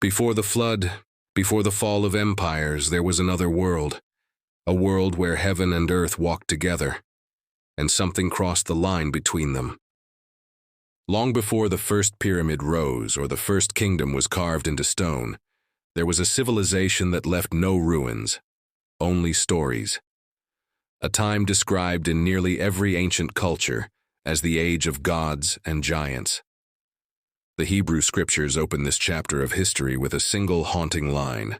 Before the flood, before the fall of empires, there was another world, a world where heaven and earth walked together, and something crossed the line between them. Long before the first pyramid rose or the first kingdom was carved into stone, there was a civilization that left no ruins, only stories. A time described in nearly every ancient culture as the age of gods and giants. The Hebrew scriptures open this chapter of history with a single haunting line.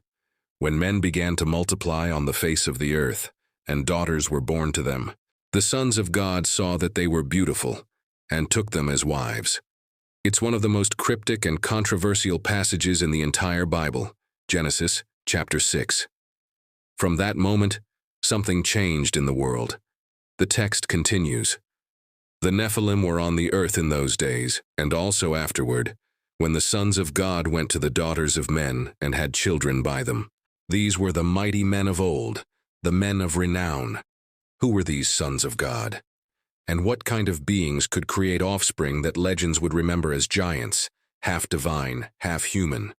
When men began to multiply on the face of the earth, and daughters were born to them, the sons of God saw that they were beautiful, and took them as wives. It's one of the most cryptic and controversial passages in the entire Bible, Genesis chapter 6. From that moment, something changed in the world. The text continues. The Nephilim were on the earth in those days, and also afterward, when the sons of God went to the daughters of men and had children by them. These were the mighty men of old, the men of renown. Who were these sons of God? And what kind of beings could create offspring that legends would remember as giants, half divine, half human?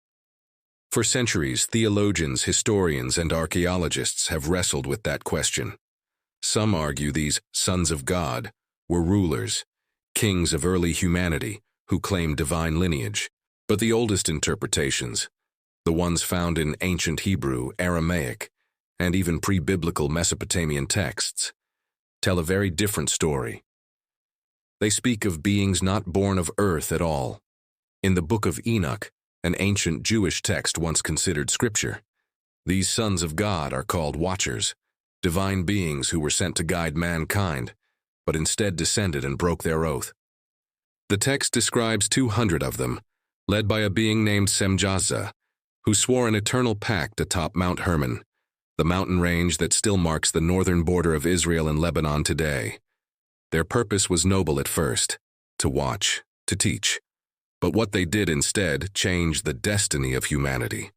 For centuries, theologians, historians, and archaeologists have wrestled with that question. Some argue these sons of God were rulers, kings of early humanity who claimed divine lineage. But the oldest interpretations, the ones found in ancient Hebrew, Aramaic, and even pre-biblical Mesopotamian texts, tell a very different story. They speak of beings not born of earth at all. In the book of Enoch, an ancient Jewish text once considered scripture, these sons of God are called watchers, divine beings who were sent to guide mankind, but instead descended and broke their oath. The text describes 200 of them, led by a being named Semjaza, who swore an eternal pact atop Mount Hermon, the mountain range that still marks the northern border of Israel and Lebanon today. Their purpose was noble at first, to watch, to teach. But what they did instead changed the destiny of humanity.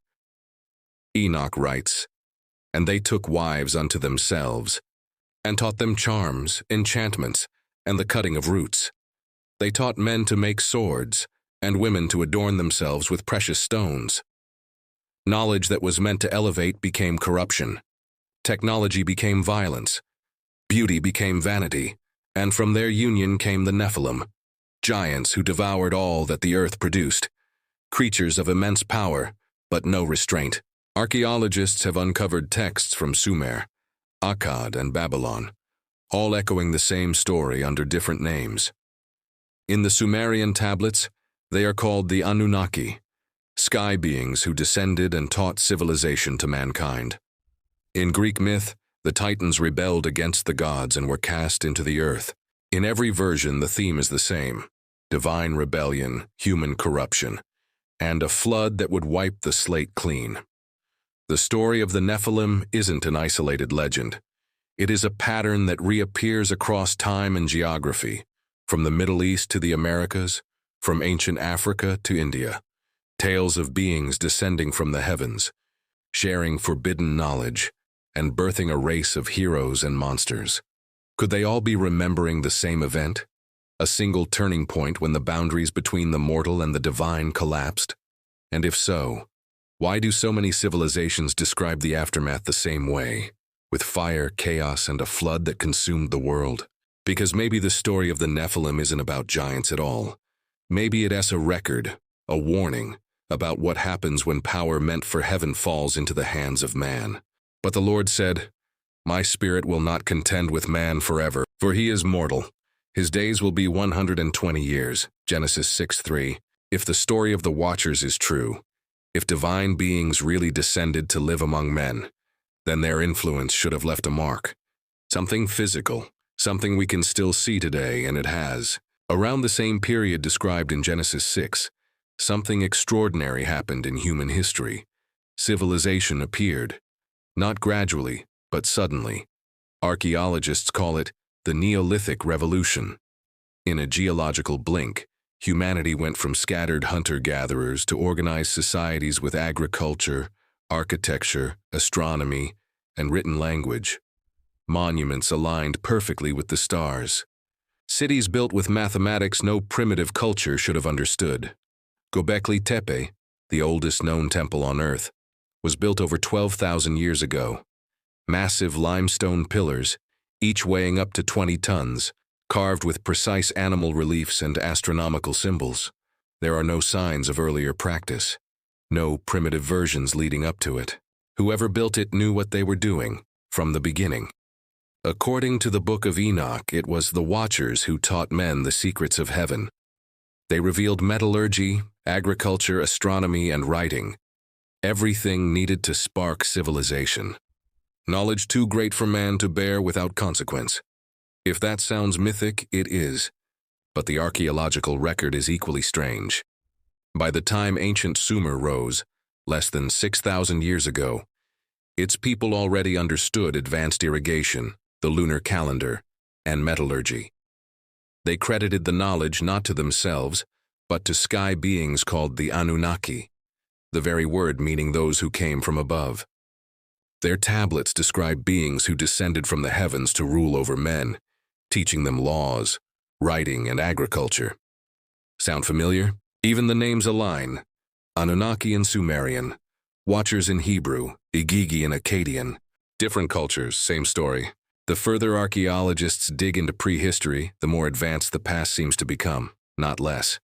Enoch writes, "And they took wives unto themselves, and taught them charms, enchantments, and the cutting of roots. They taught men to make swords, and women to adorn themselves with precious stones. Knowledge that was meant to elevate became corruption. Technology became violence. Beauty became vanity, and from their union came the Nephilim, giants who devoured all that the earth produced, creatures of immense power, but no restraint." Archaeologists have uncovered texts from Sumer, Akkad, and Babylon, all echoing the same story under different names. In the Sumerian tablets, they are called the Anunnaki, sky beings who descended and taught civilization to mankind. In Greek myth, the Titans rebelled against the gods and were cast into the earth. In every version, the theme is the same: divine rebellion, human corruption, and a flood that would wipe the slate clean. The story of the Nephilim isn't an isolated legend. It is a pattern that reappears across time and geography, from the Middle East to the Americas, from ancient Africa to India. Tales of beings descending from the heavens, sharing forbidden knowledge, and birthing a race of heroes and monsters. Could they all be remembering the same event? A single turning point when the boundaries between the mortal and the divine collapsed? And if so, why do so many civilizations describe the aftermath the same way, with fire, chaos, and a flood that consumed the world? Because maybe the story of the Nephilim isn't about giants at all. Maybe it has a record, a warning, about what happens when power meant for heaven falls into the hands of man. But the Lord said, "My spirit will not contend with man forever, for he is mortal. His days will be 120 years, Genesis 6:3. If the story of the Watchers is true, if divine beings really descended to live among men, then their influence should have left a mark. Something physical, something we can still see today, and it has. Around the same period described in Genesis 6, something extraordinary happened in human history. Civilization appeared, not gradually, but suddenly. Archaeologists call it the Neolithic Revolution. In a geological blink, humanity went from scattered hunter-gatherers to organized societies with agriculture, architecture, astronomy, and written language. Monuments aligned perfectly with the stars. Cities built with mathematics no primitive culture should have understood. Göbekli Tepe, the oldest known temple on Earth, was built over 12,000 years ago. Massive limestone pillars, each weighing up to 20 tons, carved with precise animal reliefs and astronomical symbols. There are no signs of earlier practice, no primitive versions leading up to it. Whoever built it knew what they were doing from the beginning. According to the Book of Enoch, it was the Watchers who taught men the secrets of heaven. They revealed metallurgy, agriculture, astronomy, and writing. Everything needed to spark civilization. Knowledge too great for man to bear without consequence. If that sounds mythic, it is. But the archaeological record is equally strange. By the time ancient Sumer rose, less than 6,000 years ago, its people already understood advanced irrigation, the lunar calendar, and metallurgy. They credited the knowledge not to themselves, but to sky beings called the Anunnaki, the very word meaning those who came from above. Their tablets describe beings who descended from the heavens to rule over men, teaching them laws, writing, and agriculture. Sound familiar? Even the names align. Anunnaki in Sumerian, Watchers in Hebrew, Igigi in Akkadian. Different cultures, same story. The further archaeologists dig into prehistory, the more advanced the past seems to become, not less.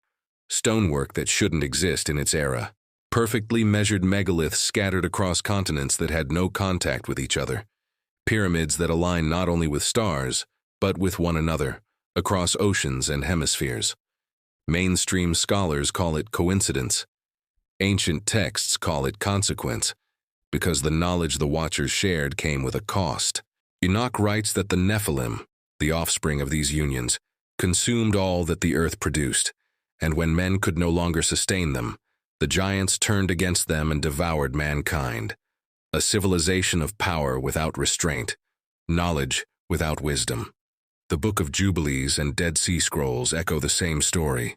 Stonework that shouldn't exist in its era. Perfectly measured megaliths scattered across continents that had no contact with each other. Pyramids that align not only with stars, but with one another, across oceans and hemispheres. Mainstream scholars call it coincidence. Ancient texts call it consequence, because the knowledge the Watchers shared came with a cost. Enoch writes that the Nephilim, the offspring of these unions, consumed all that the earth produced, and when men could no longer sustain them, the giants turned against them and devoured mankind. A civilization of power without restraint, knowledge without wisdom. The Book of Jubilees and Dead Sea Scrolls echo the same story.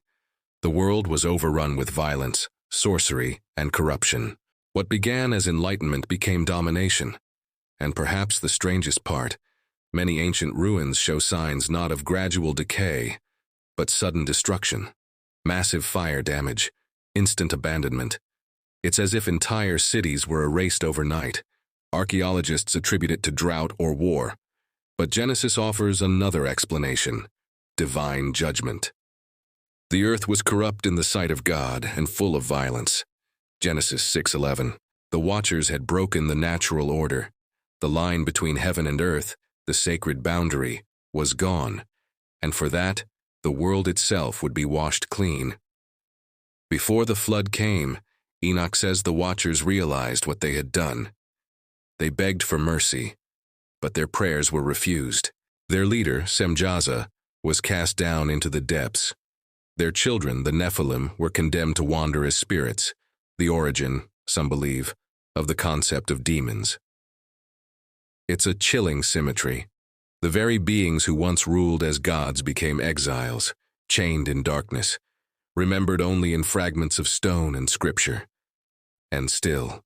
The world was overrun with violence, sorcery, and corruption. What began as enlightenment became domination. And perhaps the strangest part, many ancient ruins show signs not of gradual decay, but sudden destruction. Massive fire damage, instant abandonment. It's as if entire cities were erased overnight. Archaeologists attribute it to drought or war. But Genesis offers another explanation: divine judgment. The earth was corrupt in the sight of God and full of violence. Genesis 6:11. The Watchers had broken the natural order. The line between heaven and earth, the sacred boundary, was gone, and for that, the world itself would be washed clean. Before the flood came, Enoch says the Watchers realized what they had done. They begged for mercy, but their prayers were refused. Their leader, Semjaza, was cast down into the depths. Their children, the Nephilim, were condemned to wander as spirits, the origin, some believe, of the concept of demons. It's a chilling symmetry. The very beings who once ruled as gods became exiles, chained in darkness, remembered only in fragments of stone and scripture. And still,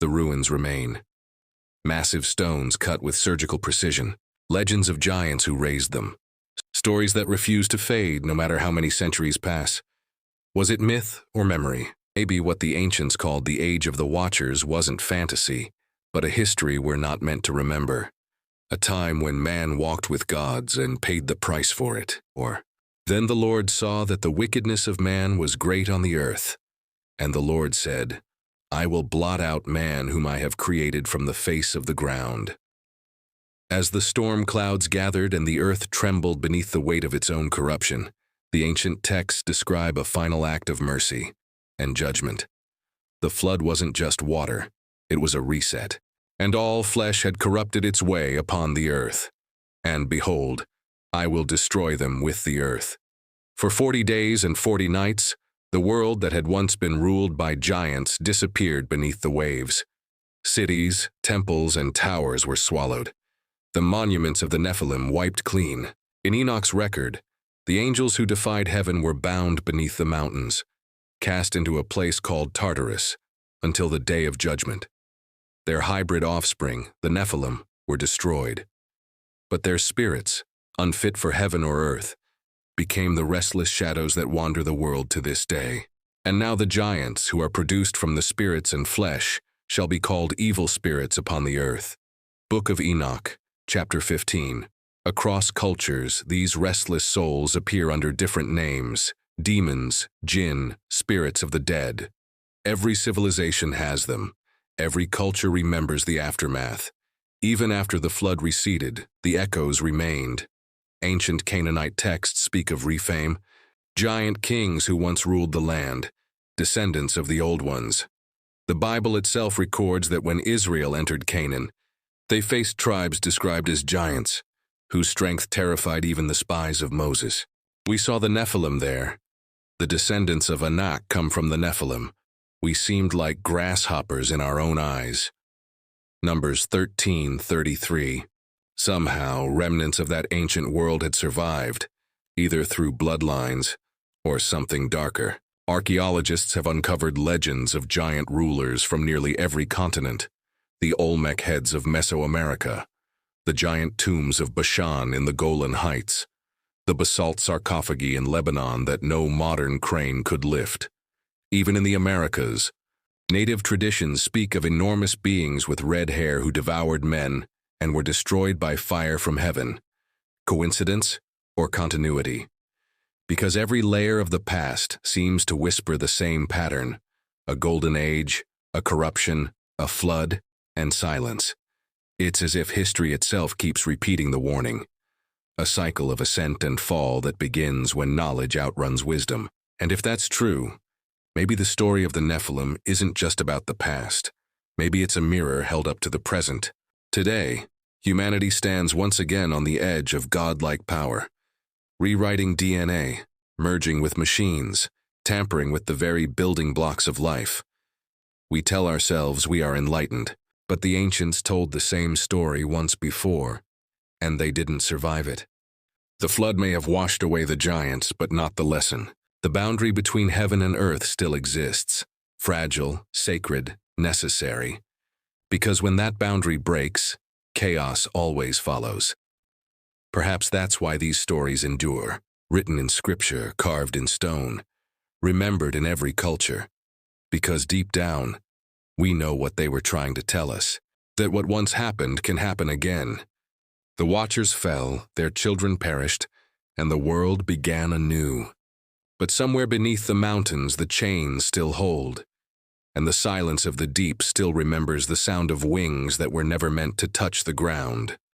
the ruins remain. Massive stones cut with surgical precision, legends of giants who raised them, stories that refuse to fade no matter how many centuries pass. Was it myth or memory? Maybe what the ancients called the Age of the Watchers wasn't fantasy, but a history we're not meant to remember. A time when man walked with gods and paid the price for it. Or, then the Lord saw that the wickedness of man was great on the earth. And the Lord said, I will blot out man whom I have created from the face of the ground. As the storm clouds gathered and the earth trembled beneath the weight of its own corruption, the ancient texts describe a final act of mercy and judgment. The flood wasn't just water, it was a reset. And all flesh had corrupted its way upon the earth. And behold, I will destroy them with the earth. For 40 days and 40 nights, the world that had once been ruled by giants disappeared beneath the waves. Cities, temples, and towers were swallowed. The monuments of the Nephilim wiped clean. In Enoch's record, the angels who defied heaven were bound beneath the mountains, cast into a place called Tartarus, until the day of judgment. Their hybrid offspring, the Nephilim, were destroyed. But their spirits, unfit for heaven or earth, became the restless shadows that wander the world to this day. And now the giants, who are produced from the spirits and flesh, shall be called evil spirits upon the earth. Book of Enoch, chapter 15. Across cultures, these restless souls appear under different names: demons, jinn, spirits of the dead. Every civilization has them. Every culture remembers the aftermath. Even after the flood receded, the echoes remained. Ancient Canaanite texts speak of Rephaim, giant kings who once ruled the land, descendants of the old ones. The Bible itself records that when Israel entered Canaan, they faced tribes described as giants, whose strength terrified even the spies of Moses. We saw the Nephilim there. The descendants of Anak come from the Nephilim. We seemed like grasshoppers in our own eyes. Numbers 13:33. Somehow, remnants of that ancient world had survived, either through bloodlines or something darker. Archaeologists have uncovered legends of giant rulers from nearly every continent: the Olmec heads of Mesoamerica, the giant tombs of Bashan in the Golan Heights, the basalt sarcophagi in Lebanon that no modern crane could lift. Even in the Americas, native traditions speak of enormous beings with red hair who devoured men and were destroyed by fire from heaven. Coincidence or continuity? Because every layer of the past seems to whisper the same pattern: a golden age, a corruption, a flood, and silence. It's as if history itself keeps repeating the warning. A cycle of ascent and fall that begins when knowledge outruns wisdom. And if that's true, maybe the story of the Nephilim isn't just about the past. Maybe it's a mirror held up to the present. Today, humanity stands once again on the edge of godlike power, rewriting DNA, merging with machines, tampering with the very building blocks of life. We tell ourselves we are enlightened, but the ancients told the same story once before, and they didn't survive it. The flood may have washed away the giants, but not the lesson. The boundary between heaven and earth still exists, fragile, sacred, necessary. Because when that boundary breaks, chaos always follows. Perhaps that's why these stories endure, written in scripture, carved in stone, remembered in every culture. Because deep down, we know what they were trying to tell us, that what once happened can happen again. The watchers fell, their children perished, and the world began anew. But somewhere beneath the mountains the chains still hold, and the silence of the deep still remembers the sound of wings that were never meant to touch the ground.